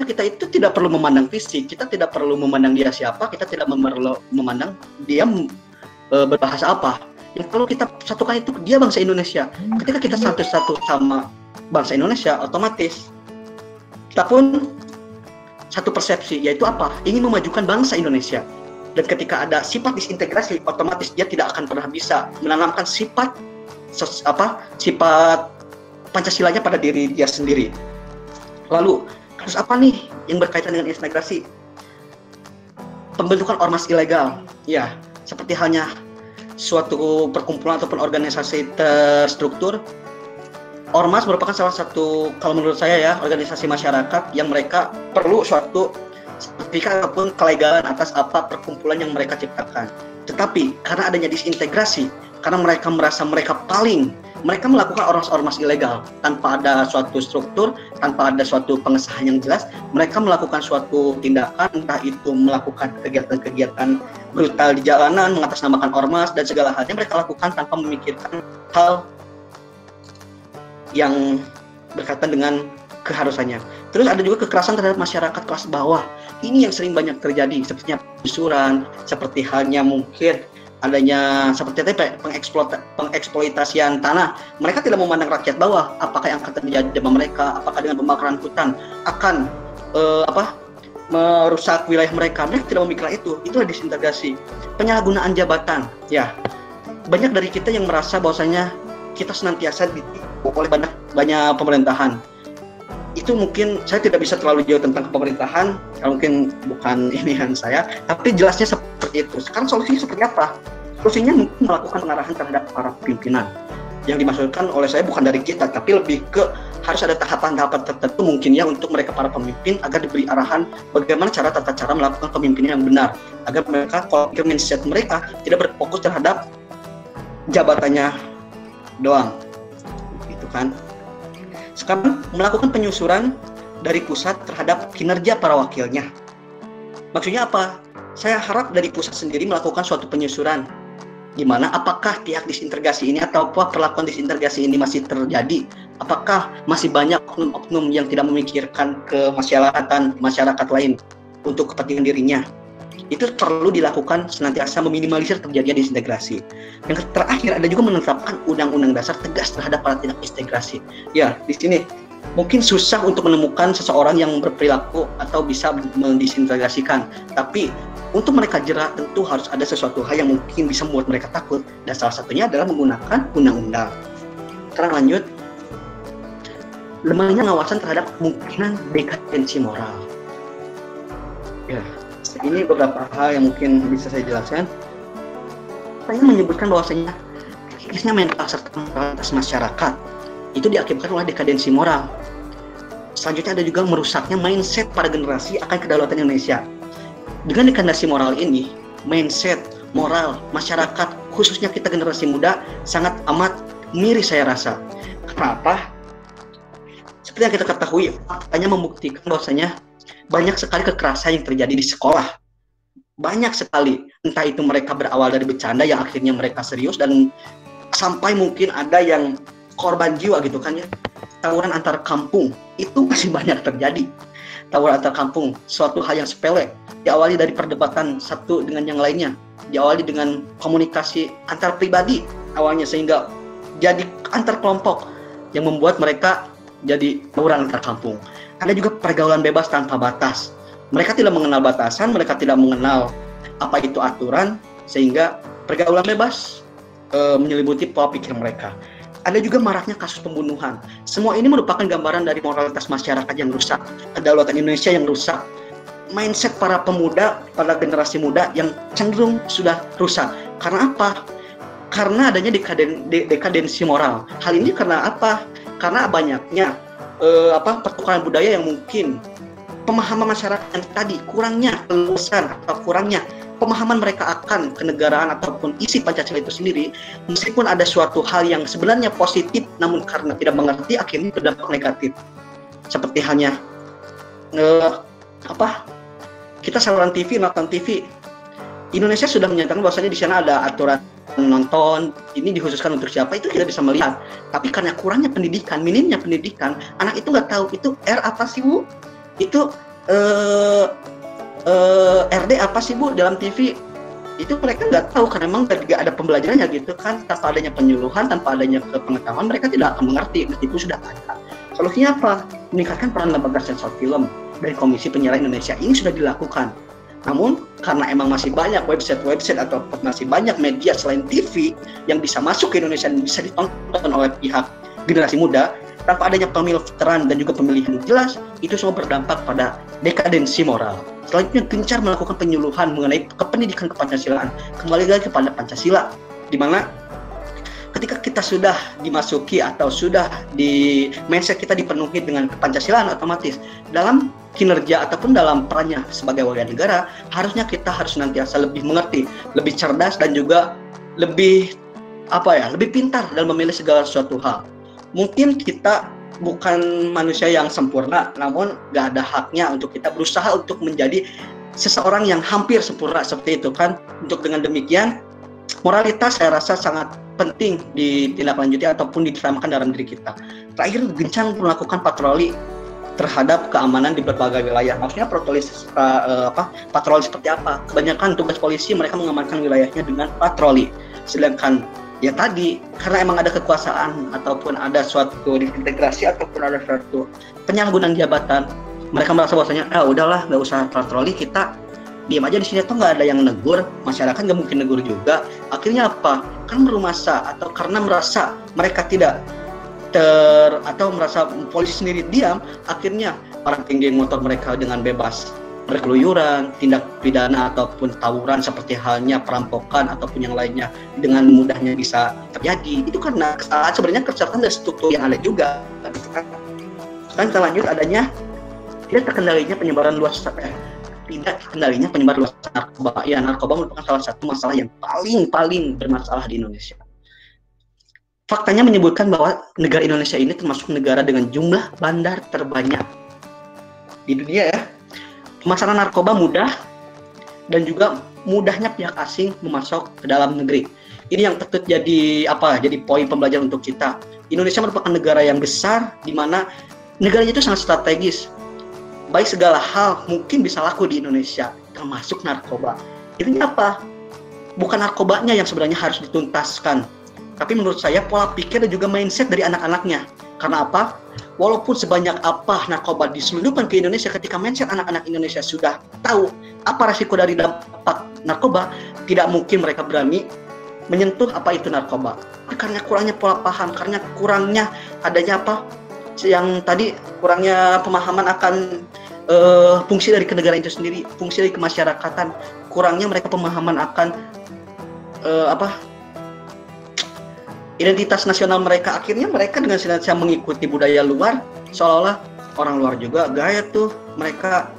kita itu tidak perlu memandang fisik, kita tidak perlu memandang dia siapa, kita tidak perlu memandang dia berbahasa apa. Yang perlu kita satukan itu dia bangsa Indonesia. Ketika kita satu sama bangsa Indonesia, otomatis kita pun satu persepsi, yaitu apa? Ingin memajukan bangsa Indonesia. Dan ketika ada sifat disintegrasi, otomatis dia tidak akan pernah bisa menanamkan sifat Pancasilanya pada diri dia sendiri. Lalu, harus apa nih yang berkaitan dengan integrasi? Pembentukan ormas ilegal. Ya, seperti halnya suatu perkumpulan ataupun organisasi terstruktur. Ormas merupakan salah satu, kalau menurut saya ya, organisasi masyarakat yang mereka perlu suatu sertifikat ataupun kelegalan atas apa perkumpulan yang mereka ciptakan. Tetapi karena adanya disintegrasi, karena mereka merasa mereka melakukan ormas-ormas ilegal tanpa ada suatu struktur, tanpa ada suatu pengesahan yang jelas. Mereka melakukan suatu tindakan, entah itu melakukan kegiatan-kegiatan brutal di jalanan, mengatasnamakan ormas dan segala halnya mereka lakukan tanpa memikirkan hal yang berkaitan dengan keharusannya. Terus ada juga kekerasan terhadap masyarakat kelas bawah. Ini yang sering banyak terjadi, sepertinya pengusuran, seperti halnya mungkin adanya seperti tadi pengeksploitasian tanah. Mereka tidak memandang rakyat bawah, apakah yang akan terjadi sama mereka, apakah dengan pembakaran hutan akan merusak wilayah mereka. Mereka tidak memikirkan itu. Itulah disintegrasi. Penyalahgunaan jabatan. Ya, banyak dari kita yang merasa bahwasanya kita senantiasa ditipu oleh banyak pemerintahan. Itu mungkin saya tidak bisa terlalu jauh tentang pemerintahan, mungkin bukan inian saya, tapi jelasnya seperti itu. Sekarang solusinya seperti apa? Solusinya mungkin melakukan pengarahan terhadap para pimpinan. Yang dimaksudkan oleh saya bukan dari kita, tapi lebih ke harus ada tahapan-tahapan tertentu mungkin ya untuk mereka para pemimpin agar diberi arahan bagaimana tata cara melakukan pemimpinan yang benar, agar mereka kalau mindset mereka tidak berfokus terhadap jabatannya doang, gitu kan. Sekarang melakukan penyusuran dari pusat terhadap kinerja para wakilnya. Maksudnya apa? Saya harap dari pusat sendiri melakukan suatu penyusuran, di mana apakah pihak disintegrasi ini atau perlakuan disintegrasi ini masih terjadi? Apakah masih banyak oknum-oknum yang tidak memikirkan kemaslahatan masyarakat lain untuk kepentingan dirinya? Itu perlu dilakukan senantiasa meminimalisir terjadinya disintegrasi. Yang terakhir ada juga menetapkan undang-undang dasar tegas terhadap para tindak integrasi. Ya, di sini mungkin susah untuk menemukan seseorang yang berperilaku atau bisa mendisintegrasikan. Tapi untuk mereka jerat tentu harus ada sesuatu hal yang mungkin bisa membuat mereka takut. Dan salah satunya adalah menggunakan undang-undang. Sekarang lanjut. Lemahnya pengawasan terhadap kemungkinan dekadensi moral. Ya, ini beberapa hal yang mungkin bisa saya jelaskan. Saya menyebutkan bahwasanya kritisnya mental serta moralitas masyarakat itu diakibatkan oleh dekadensi moral. Selanjutnya ada juga merusaknya mindset para generasi akan kedaulatan Indonesia. Dengan dekadensi moral ini, mindset moral masyarakat, khususnya kita generasi muda, sangat amat miris saya rasa. Kenapa? Seperti yang kita ketahui, faktanya membuktikan bahwasanya banyak sekali kekerasan yang terjadi di sekolah. Banyak sekali, entah itu mereka berawal dari bercanda yang akhirnya mereka serius dan sampai mungkin ada yang korban jiwa gitu kan ya. Tawuran antar kampung itu masih banyak terjadi. Tawuran antar kampung, suatu hal yang sepele, diawali dari perdebatan satu dengan yang lainnya, diawali dengan komunikasi antar pribadi awalnya sehingga jadi antar kelompok yang membuat mereka jadi tawuran antar kampung. Ada juga pergaulan bebas tanpa batas. Mereka tidak mengenal batasan, mereka tidak mengenal apa itu aturan, sehingga pergaulan bebas menyelimuti pola pikir mereka. Ada juga maraknya kasus pembunuhan. Semua ini merupakan gambaran dari moralitas masyarakat yang rusak, kedaulatan Indonesia yang rusak, mindset para pemuda, para generasi muda yang cenderung sudah rusak. Karena apa? Karena adanya dekadensi moral. Hal ini karena apa? Karena banyaknya pertukaran budaya yang mungkin pemahaman masyarakat yang tadi kurangnya keluasan atau kurangnya pemahaman mereka akan kenegaraan ataupun isi Pancasila itu sendiri, meskipun ada suatu hal yang sebenarnya positif namun karena tidak mengerti akhirnya berdampak negatif. Seperti halnya kita saluran TV, nonton TV, Indonesia sudah menyatakan bahwasanya di sana ada aturan nonton, ini dikhususkan untuk siapa, itu kita bisa melihat. Tapi karena kurangnya pendidikan, minimnya pendidikan, anak itu nggak tahu itu R apa sih Bu? Itu eh RD apa sih Bu dalam TV, itu mereka nggak tahu karena memang tidak ada pembelajarannya gitu kan. Tanpa adanya penyuluhan, tanpa adanya pengetahuan, mereka tidak akan mengerti meskipun sudah ada. Solusinya apa? Meningkatkan peran lembaga sensor film dari Komisi Penyiaran Indonesia ini sudah dilakukan. Namun karena emang masih banyak website atau masih banyak media selain TV yang bisa masuk ke Indonesia dan bisa ditonton oleh pihak generasi muda, tanpa adanya pemilteran dan juga pemilihan yang jelas, itu semua berdampak pada dekadensi moral. Selanjutnya, gencar melakukan penyuluhan mengenai kependidikan kepancasilaan, kembali lagi kepada Pancasila, di mana ketika kita sudah dimasuki atau sudah di mindset kita dipenuhi dengan Pancasilaan, otomatis dalam kinerja ataupun dalam perannya sebagai warga negara, harusnya kita harus nantiasa lebih mengerti, lebih cerdas dan juga lebih lebih pintar dalam memilih segala sesuatu hal. Mungkin kita bukan manusia yang sempurna, namun gak ada haknya untuk kita berusaha untuk menjadi seseorang yang hampir sempurna seperti itu kan. Untuk dengan demikian, moralitas saya rasa sangat penting ditindaklanjuti ataupun ditanamkan dalam diri kita. Terakhir, gencar melakukan patroli terhadap keamanan di berbagai wilayah. Maksudnya patroli seperti apa? Kebanyakan tugas polisi mereka mengamankan wilayahnya dengan patroli. Sedangkan ya tadi, karena emang ada kekuasaan ataupun ada suatu integrasi ataupun ada suatu penyalahgunaan jabatan, mereka merasa bahwasanya udahlah nggak usah patroli, kita diam aja di sini, atau nggak ada yang negur, masyarakat nggak mungkin negur juga. Akhirnya apa? Kan merasa atau karena merasa mereka tidak atau merasa polisi sendiri diam, akhirnya para penggeng motor mereka dengan bebas berkeluyuran, tindak pidana ataupun tawuran seperti halnya perampokan ataupun yang lainnya dengan mudahnya bisa terjadi. Itu karena kesalahan sebenarnya kesalahan dari struktur yang ada juga. Sekarang kita lanjut, adanya tidak terkendalinya penyebaran luas narkoba. Ya, narkoba merupakan salah satu masalah yang paling bermasalah di Indonesia. Faktanya menyebutkan bahwa negara Indonesia ini termasuk negara dengan jumlah bandar terbanyak di dunia ya. Pemasaran narkoba mudah dan juga mudahnya pihak asing memasok ke dalam negeri. Ini yang patut jadi poin pembelajaran untuk kita. Indonesia merupakan negara yang besar di mana negaranya itu sangat strategis. Baik segala hal mungkin bisa laku di Indonesia, termasuk narkoba. Intinya apa? Bukan narkobanya yang sebenarnya harus dituntaskan, tapi menurut saya pola pikir dan juga mindset dari anak-anaknya. Karena apa? Walaupun sebanyak apa narkoba diselundupkan ke Indonesia, ketika mindset anak-anak Indonesia sudah tahu apa resiko dari dampak narkoba, tidak mungkin mereka berani menyentuh apa itu narkoba. Karena kurangnya pola paham, karena kurangnya adanya yang tadi, kurangnya pemahaman akan fungsi dari kenegaraan itu sendiri, fungsi dari kemasyarakatan, kurangnya mereka pemahaman akan identitas nasional mereka. Akhirnya mereka dengan senantiasa mengikuti budaya luar, seolah-olah orang luar juga gaya tuh, mereka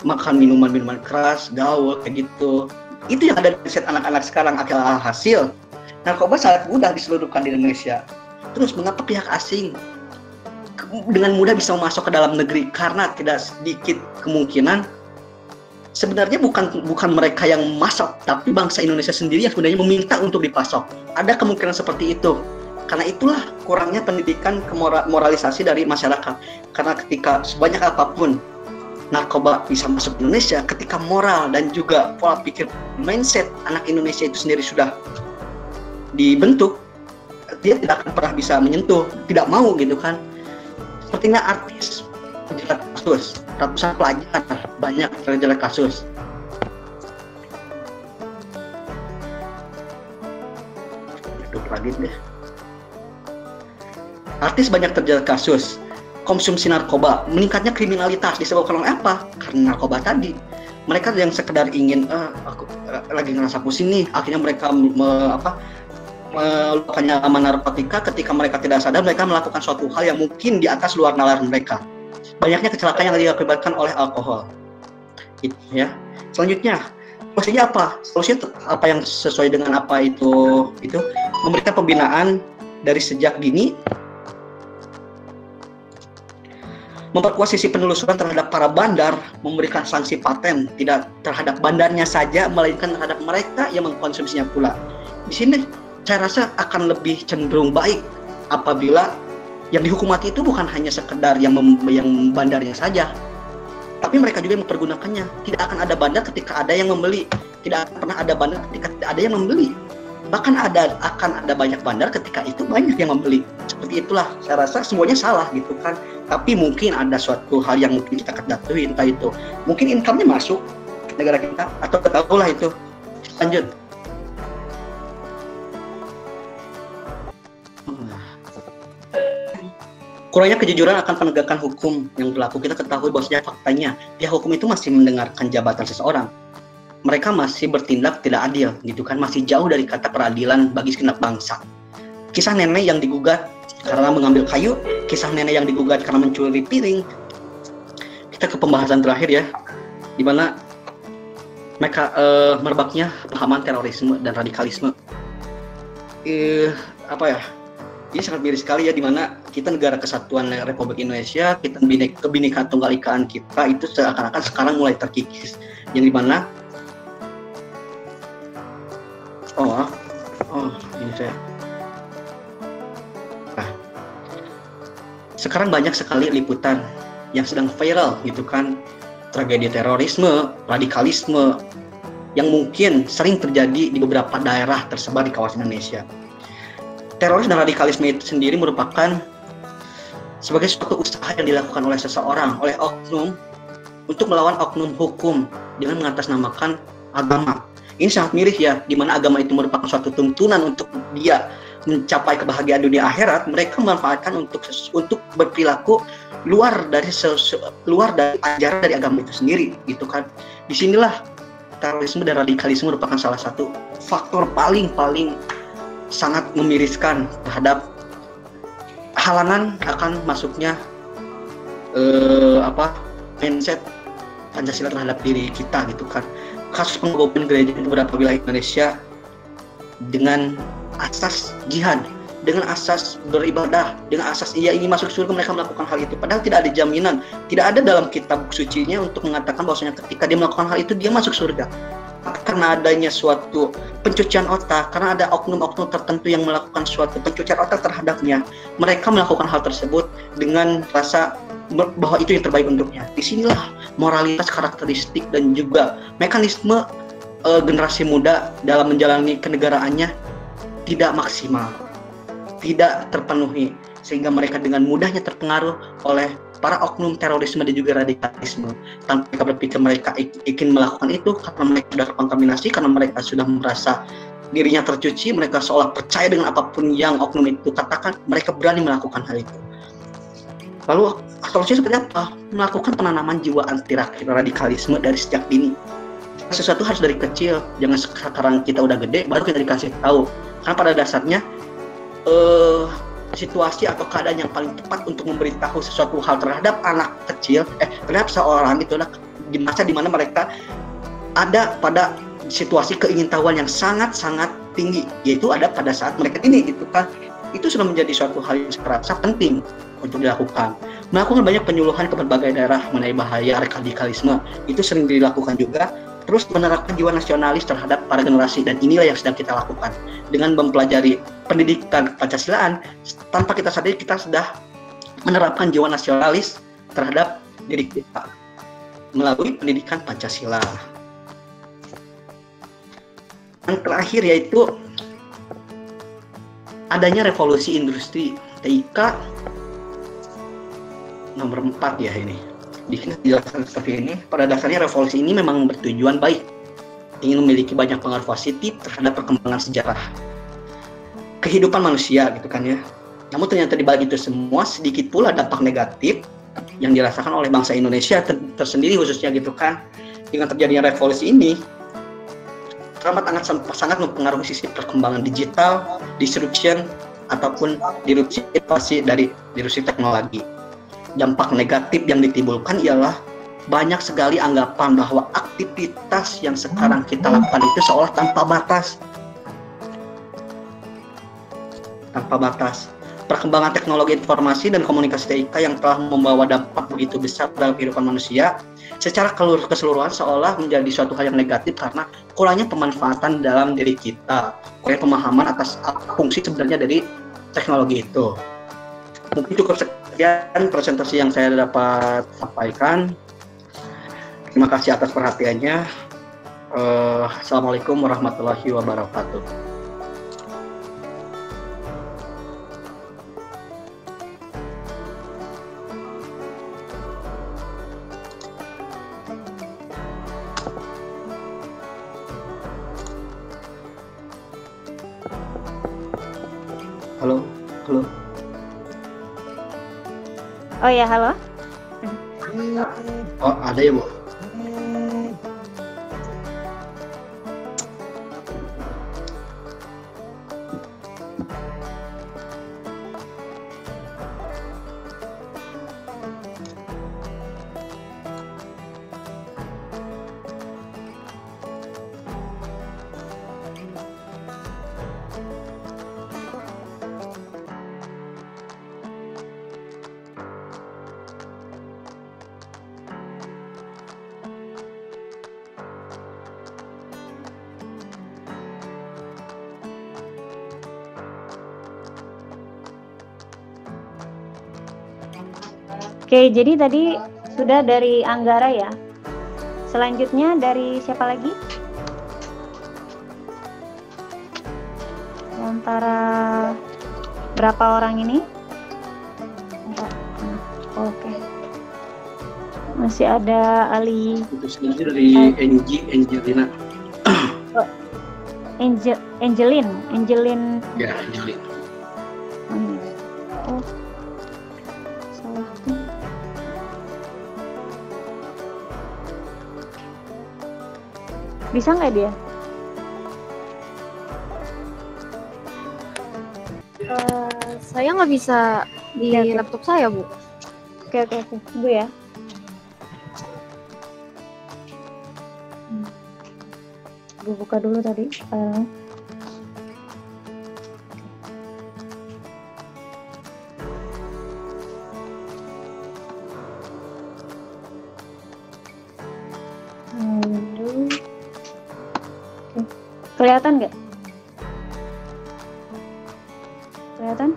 makan minuman keras, gaul kayak gitu. Itu yang ada di set anak-anak sekarang. Hasil narkoba sangat mudah diselundupkan di Indonesia. Terus mengapa pihak asing dengan mudah bisa masuk ke dalam negeri? Karena tidak sedikit kemungkinan sebenarnya bukan mereka yang masuk, tapi bangsa Indonesia sendiri yang sebenarnya meminta untuk dipasok. Ada kemungkinan seperti itu. Karena itulah kurangnya pendidikan moralisasi dari masyarakat. Karena ketika sebanyak apapun narkoba bisa masuk ke Indonesia, ketika moral dan juga pola pikir mindset anak Indonesia itu sendiri sudah dibentuk, dia tidak akan pernah bisa menyentuh, tidak mau gitu kan. Sepertinya artis terjerat kasus, ratusan pelajar banyak terjerat kasus. Hidup lagi deh. Artis banyak terjerat kasus konsumsi narkoba, meningkatnya kriminalitas disebabkan oleh apa? Karena narkoba tadi. Mereka yang sekedar ingin aku lagi ngerasa pusing nih, akhirnya mereka melakukan nyaman narkotika. Ketika mereka tidak sadar, mereka melakukan suatu hal yang mungkin di atas luar nalar mereka. Banyaknya kecelakaan yang diakibatkan oleh alkohol. Gitu, ya. Selanjutnya, solusinya apa? Solusinya apa yang sesuai dengan apa itu memberikan pembinaan dari sejak dini, memperkuat sisi penelusuran terhadap para bandar, memberikan sanksi paten tidak terhadap bandarnya saja, melainkan terhadap mereka yang mengkonsumsinya pula. Di sini saya rasa akan lebih cenderung baik apabila yang dihukum mati itu bukan hanya sekedar yang bandarnya saja, tapi mereka juga yang mempergunakannya. Tidak akan ada bandar ketika ada yang membeli, tidak akan pernah ada bandar ketika tidak ada yang membeli. Bahkan akan ada banyak bandar ketika itu banyak yang membeli. Seperti itulah, saya rasa semuanya salah gitu kan. Tapi mungkin ada suatu hal yang mungkin kita ketahui, entah itu mungkin income-nya masuk ke negara kita atau ketahuilah itu. Lanjut. Kurangnya kejujuran akan penegakan hukum yang berlaku. Kita ketahui bahwasanya faktanya pihak hukum itu masih mendengarkan jabatan seseorang. Mereka masih bertindak tidak adil, gitu kan, masih jauh dari kata peradilan bagi segenap bangsa. Kisah nenek yang digugat karena mengambil kayu, kisah nenek yang digugat karena mencuri piring. Kita ke pembahasan terakhir ya, di mana mereka merebaknya pahaman terorisme dan radikalisme. Ini sangat miris sekali ya, di mana kita negara kesatuan Republik Indonesia, kita kebinekaan tunggal ikaan kita itu seakan-akan sekarang mulai terkikis, yang di mana ini saya. Nah, sekarang banyak sekali liputan yang sedang viral gitu kan, tragedi terorisme, radikalisme yang mungkin sering terjadi di beberapa daerah tersebar di kawasan Indonesia. Teroris dan radikalisme itu sendiri merupakan sebagai suatu usaha yang dilakukan oleh seseorang, oleh oknum, untuk melawan oknum hukum dengan mengatasnamakan agama. Ini sangat miris ya, di mana agama itu merupakan suatu tuntunan untuk dia mencapai kebahagiaan dunia akhirat. Mereka memanfaatkan untuk berperilaku luar dari ajaran dari agama itu sendiri, gitu kan. Disinilah terorisme dan radikalisme merupakan salah satu faktor paling sangat memiriskan terhadap halangan akan masuknya mindset Pancasila terhadap diri kita, gitu kan. Kasus pengeboman gereja di beberapa wilayah Indonesia dengan asas jihad, dengan asas beribadah, dengan asas ia ingin masuk surga, mereka melakukan hal itu. Padahal tidak ada jaminan, tidak ada dalam kitab sucinya untuk mengatakan bahwasanya ketika dia melakukan hal itu dia masuk surga. Karena adanya suatu pencucian otak, karena ada oknum-oknum tertentu yang melakukan suatu pencucian otak terhadapnya, mereka melakukan hal tersebut dengan rasa bahwa itu yang terbaik untuknya. Disinilah moralitas, karakteristik, dan juga mekanisme generasi muda dalam menjalani kenegaraannya tidak maksimal, tidak terpenuhi, sehingga mereka dengan mudahnya terpengaruh oleh para oknum terorisme dan juga radikalisme. Tanpa mereka berpikir mereka ingin melakukan itu karena mereka sudah terkontaminasi, karena mereka sudah merasa dirinya tercuci, mereka seolah percaya dengan apapun yang oknum itu katakan, mereka berani melakukan hal itu. Lalu solusinya seperti apa? Melakukan penanaman jiwa anti radikalisme dari sejak dini. Sesuatu harus dari kecil, jangan sekarang kita udah gede baru kita dikasih tahu. Karena pada dasarnya situasi atau keadaan yang paling tepat untuk memberitahu sesuatu hal terhadap anak kecil, terhadap seorang itu adalah di masa dimana mereka ada pada situasi keingintahuan yang sangat-sangat tinggi, yaitu ada pada saat mereka ini, gitu kan. Itu sudah menjadi suatu hal yang serasa penting untuk dilakukan. Melakukan banyak penyuluhan ke berbagai daerah mengenai bahaya radikalisme itu sering dilakukan juga. Terus menerapkan jiwa nasionalis terhadap para generasi, dan inilah yang sedang kita lakukan dengan mempelajari pendidikan Pancasilaan. Tanpa kita sadari kita sudah menerapkan jiwa nasionalis terhadap diri kita melalui pendidikan Pancasila. Yang terakhir yaitu adanya revolusi industri TIK nomor 4 ya ini. Dijelaskan seperti ini. Pada dasarnya revolusi ini memang bertujuan baik, ingin memiliki banyak pengaruh positif terhadap perkembangan sejarah kehidupan manusia, gitu kan ya. Namun ternyata di balik itu semua sedikit pula dampak negatif yang dirasakan oleh bangsa Indonesia tersendiri khususnya, gitu kan. Dengan terjadinya revolusi ini teramat sangat mempengaruhi sisi perkembangan digital, disruption ataupun disrupsi dari disrupsi teknologi. Dampak negatif yang ditimbulkan ialah banyak sekali anggapan bahwa aktivitas yang sekarang kita lakukan itu seolah tanpa batas. Perkembangan teknologi informasi dan komunikasi TIK yang telah membawa dampak begitu besar dalam kehidupan manusia secara keseluruhan seolah menjadi suatu hal yang negatif karena kurangnya pemanfaatan dalam diri kita, kurangnya pemahaman atas fungsi sebenarnya dari teknologi itu. Mungkin cukup sekian presentasi yang saya dapat sampaikan. Terima kasih atas perhatiannya. Assalamualaikum warahmatullahi wabarakatuh. Halo, halo. Oh ya, halo. Oh, ada ya, Bu? Oke, jadi tadi sudah dari Anggara ya. Selanjutnya dari siapa lagi? Antara berapa orang ini? Oke. Masih ada Ali. Itu sendiri dari Angelina. Angelin. Ya, Angelina. Oh, salah. Bisa nggak dia? Saya nggak bisa di laptop saya, Bu. Oke. Tunggu ya. Gue buka dulu tadi filenya. Kelihatan nggak? Kelihatan?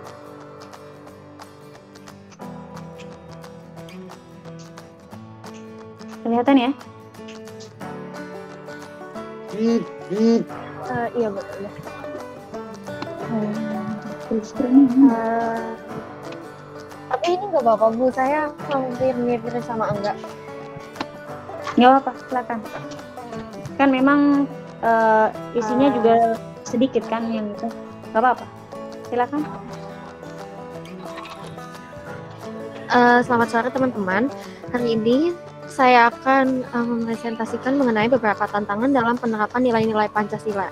Kelihatan ya? Iya, betul. Tapi ini nggak apa-apa, Bu. Saya hampir mirip sama Angga. Nggak apa-apa, silakan. Kan memang isinya juga sedikit kan yang itu. Nggak apa-apa, silakan. Selamat sore teman-teman. Hari ini saya akan mempresentasikan mengenai beberapa tantangan dalam penerapan nilai-nilai Pancasila.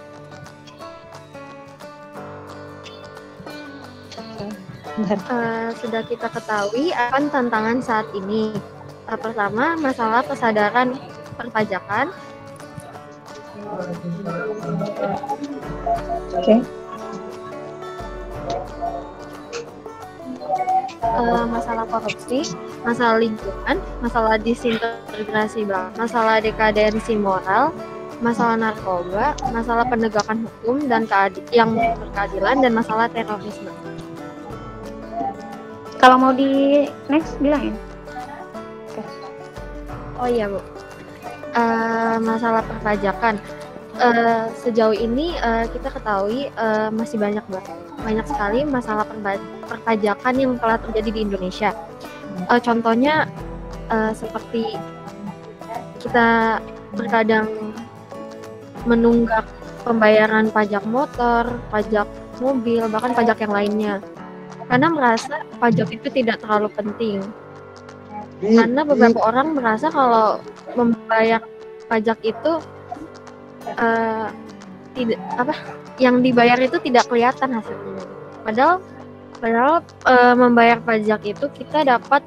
Sudah kita ketahui akan tantangan saat ini. Pertama, masalah kesadaran perpajakan. Oke. Masalah korupsi, masalah lingkungan, masalah disintegrasi bangsa, masalah dekadensi moral, masalah narkoba, masalah penegakan hukum dan yang berkeadilan, dan masalah terorisme. Kalau mau di next bilang ya. Oke. Oh iya, Bu. Masalah perpajakan. Sejauh ini kita ketahui masih banyak sekali masalah perpajakan yang telah terjadi di Indonesia. Contohnya seperti kita terkadang menunggak pembayaran pajak motor, pajak mobil, bahkan pajak yang lainnya, karena merasa pajak itu tidak terlalu penting. Karena beberapa orang merasa kalau membayar pajak itu yang dibayar itu tidak kelihatan hasilnya. Padahal membayar pajak itu kita dapat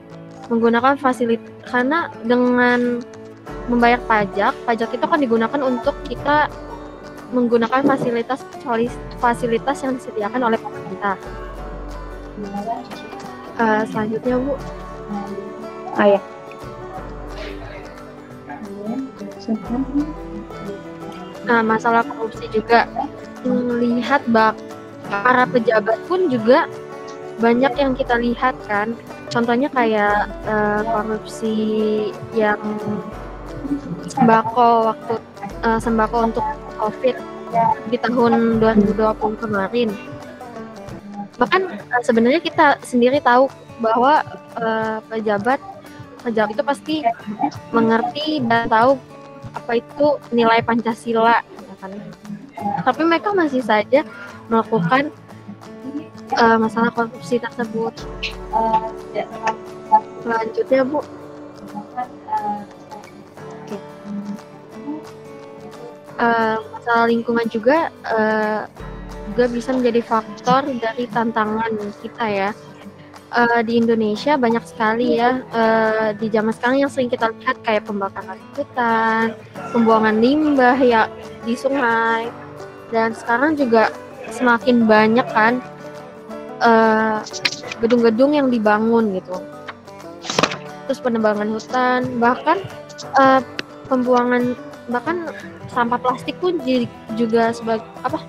menggunakan fasilitas, karena dengan membayar pajak itu kan digunakan untuk kita menggunakan fasilitas yang disediakan oleh pemerintah. Selanjutnya, Bu. Ya. Masalah korupsi juga, melihat para pejabat pun juga banyak yang kita lihat kan. Contohnya kayak korupsi yang sembako untuk COVID di tahun 2020 kemarin. Bahkan sebenarnya kita sendiri tahu bahwa pejabat itu pasti mengerti dan tahu apa itu nilai Pancasila, ya kan? Tapi mereka masih saja melakukan masalah korupsi tersebut. Selanjutnya, Bu. Masalah lingkungan juga bisa menjadi faktor dari tantangan kita ya. Di Indonesia banyak sekali ya di zaman sekarang yang sering kita lihat kayak pembakaran hutan, pembuangan limbah ya di sungai, dan sekarang juga semakin banyak kan gedung-gedung yang dibangun gitu. Terus penebangan hutan, bahkan sampah plastik pun juga sebagai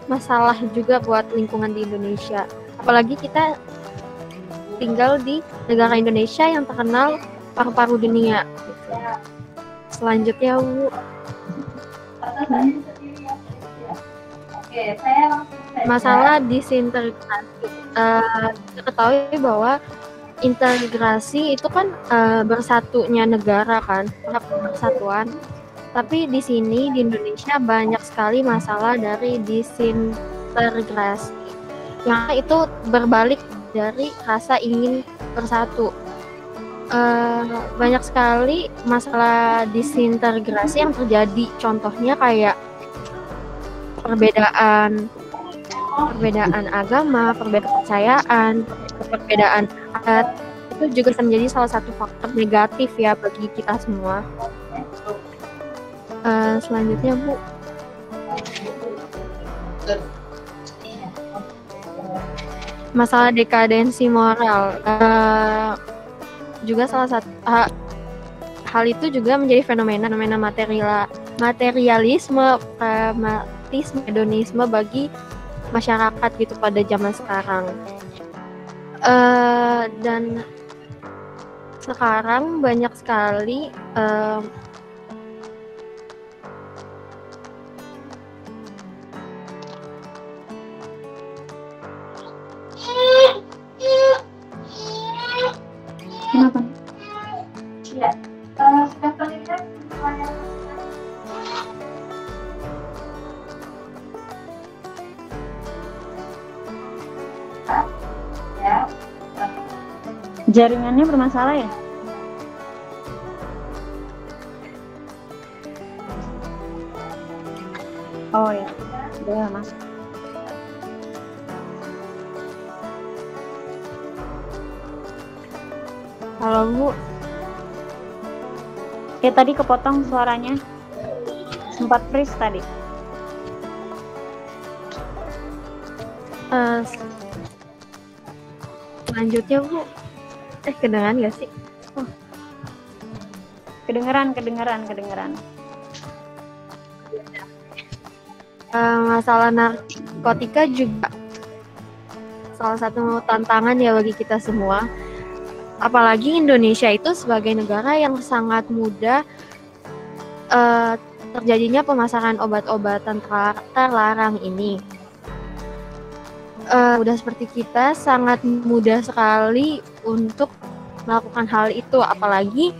masalah juga buat lingkungan di Indonesia. Apalagi kita tinggal di negara Indonesia yang terkenal paru-paru dunia. Selanjutnya, Bu. Masalah disintegrasi. Kita ketahui bahwa integrasi itu kan bersatunya negara kan, persatuan. Tapi di sini di Indonesia banyak sekali masalah dari disintegrasi. Yang itu berbalik dari rasa ingin bersatu. Banyak sekali masalah disintegrasi yang terjadi. Contohnya kayak perbedaan agama, perbedaan kepercayaan, perbedaan adat, itu juga bisa menjadi salah satu faktor negatif ya bagi kita semua. Selanjutnya, Bu. Masalah dekadensi moral juga salah satu hal itu juga menjadi fenomena materialisme, pragmatisme, hedonisme bagi masyarakat gitu pada zaman sekarang. Dan sekarang banyak sekali Kenapa? Iya, sudah terlihat semuanya. Ya. Jaringannya bermasalah ya? Oh ya, udah masuk. Halo, Bu. Tadi kepotong suaranya. Sempat freeze tadi. Selanjutnya, Bu. Kedengeran gak sih? Kedengeran. Masalah narkotika juga salah satu tantangan ya bagi kita semua. Apalagi Indonesia itu sebagai negara yang sangat mudah terjadinya pemasaran obat-obatan terlarang ini. Udah seperti kita sangat mudah sekali untuk melakukan hal itu, apalagi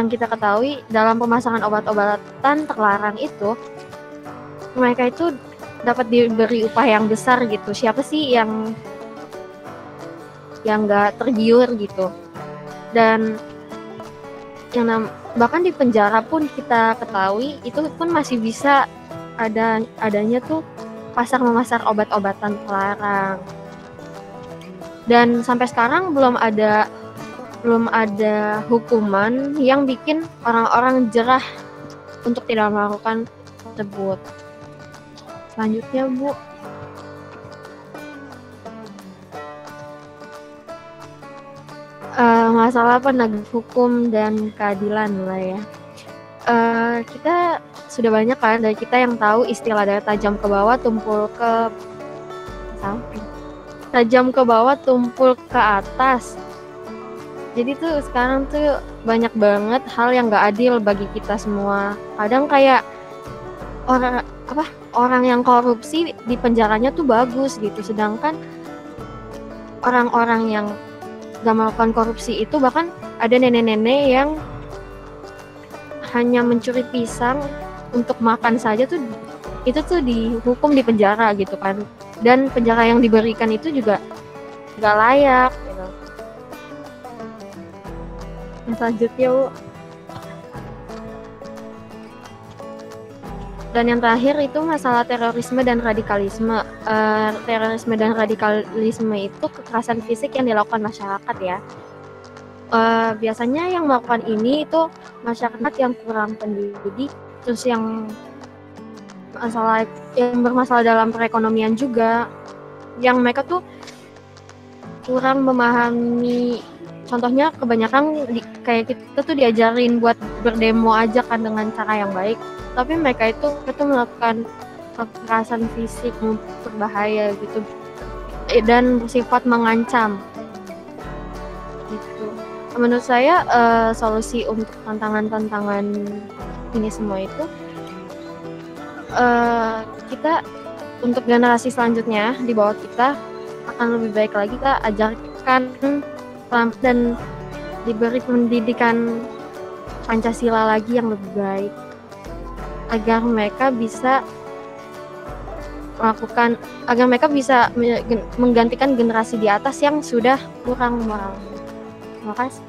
kita ketahui dalam pemasaran obat-obatan terlarang itu mereka itu dapat diberi upah yang besar gitu. Siapa sih yang nggak tergiur gitu. Dan bahkan di penjara pun kita ketahui itu pun masih bisa adanya tuh memasar obat-obatan terlarang. Dan sampai sekarang belum ada hukuman yang bikin orang-orang jerah untuk tidak melakukan tersebut. Selanjutnya, Bu. Masalah penegak hukum dan keadilan lah ya. Kita sudah banyak kan dari kita yang tahu istilah dari tajam ke bawah tumpul ke samping. Tajam ke bawah tumpul ke atas. Jadi tuh sekarang tuh banyak banget hal yang nggak adil bagi kita semua. Kadang kayak orang yang korupsi di penjaranya tuh bagus gitu, sedangkan orang-orang yang gak melakukan korupsi itu bahkan ada nenek-nenek yang hanya mencuri pisang untuk makan saja tuh itu tuh dihukum di penjara gitu kan, dan penjara yang diberikan itu juga gak layak gitu. Yang selanjutnya Bu. Dan yang terakhir itu masalah terorisme dan radikalisme. Terorisme dan radikalisme itu kekerasan fisik yang dilakukan masyarakat ya. Biasanya yang melakukan ini itu masyarakat yang kurang pendidik, terus yang bermasalah dalam perekonomian juga, yang mereka tuh kurang memahami. Contohnya kebanyakan kayak kita tuh diajarin buat berdemo aja kan dengan cara yang baik, tapi mereka itu melakukan kekerasan fisik berbahaya gitu dan bersifat mengancam gitu. Menurut saya solusi untuk tantangan-tantangan ini semua itu kita untuk generasi selanjutnya di bawah kita akan lebih baik lagi kita ajarkan dan diberi pendidikan Pancasila lagi yang lebih baik agar mereka bisa menggantikan generasi di atas yang sudah kurang moral. Terima kasih.